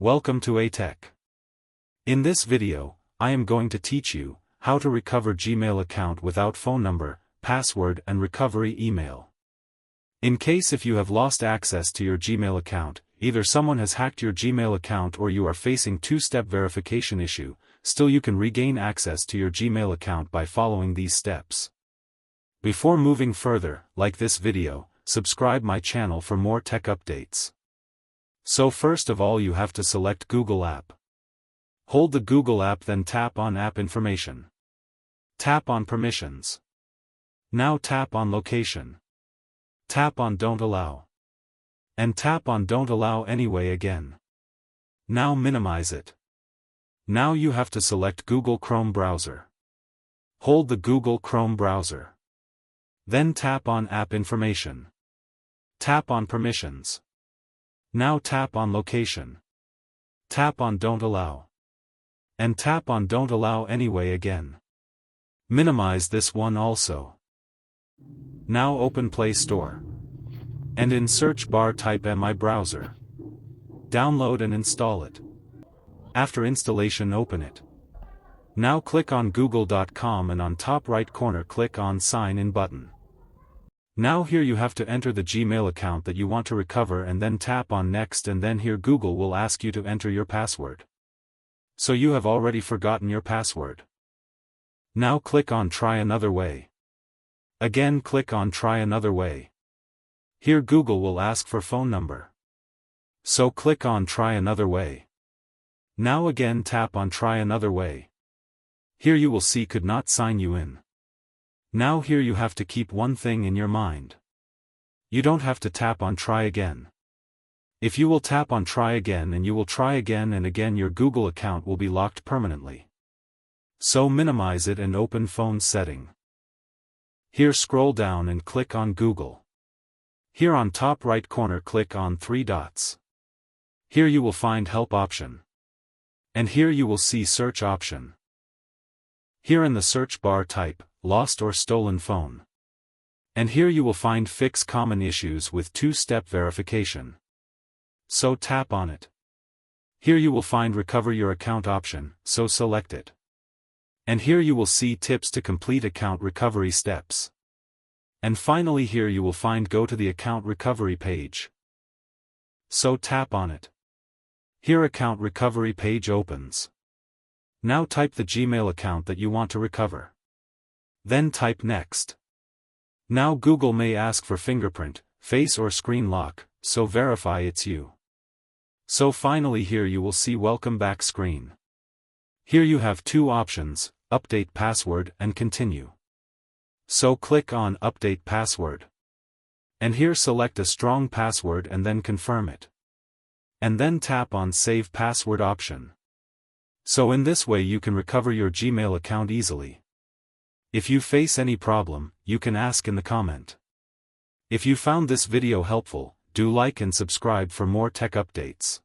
Welcome to A-Tech. In this video, I am going to teach you how to recover Gmail account without phone number, password and recovery email. In case if you have lost access to your Gmail account, either someone has hacked your Gmail account or you are facing two-step verification issue, still you can regain access to your Gmail account by following these steps. Before moving further, like this video, subscribe my channel for more tech updates. So first of all you have to select Google app. Hold the Google app, then tap on app information. Tap on permissions. Now tap on location. Tap on don't allow. And tap on don't allow anyway again. Now minimize it. Now you have to select Google Chrome browser. Hold the Google Chrome browser. Then tap on app information. Tap on permissions. Now tap on location. Tap on don't allow. And tap on don't allow anyway again. Minimize this one also. Now open Play Store. And in search bar type My Browser. Download and install it. After installation open it. Now click on google.com and on top right corner click on Sign In button. Now here you have to enter the Gmail account that you want to recover and then tap on Next, and then here Google will ask you to enter your password. So you have already forgotten your password. Now click on Try Another Way. Again click on Try Another Way. Here Google will ask for phone number. So click on Try Another Way. Now again tap on Try Another Way. Here you will see could not sign you in. Now here you have to keep one thing in your mind. You don't have to tap on Try Again. If you will tap on Try Again and you will try again and again, your Google account will be locked permanently. So minimize it and open phone setting. Here scroll down and click on Google. Here on top right corner click on three dots. Here you will find Help option. And here you will see Search option. Here in the search bar type Lost or Stolen Phone. And here you will find Fix Common Issues with two-step verification. So tap on it. Here you will find Recover Your Account option, so select it. And here you will see Tips to complete account recovery steps. And finally here you will find Go to the account recovery page. So tap on it. Here account recovery page opens. Now type the Gmail account that you want to recover. Then type Next. Now Google may ask for fingerprint, face or screen lock, so verify it's you. So finally here you will see Welcome Back screen. Here you have two options, Update Password and Continue. So click on Update Password. And here select a strong password and then confirm it. And then tap on Save Password option. So in this way you can recover your Gmail account easily. If you face any problem, you can ask in the comment. If you found this video helpful, do like and subscribe for more tech updates.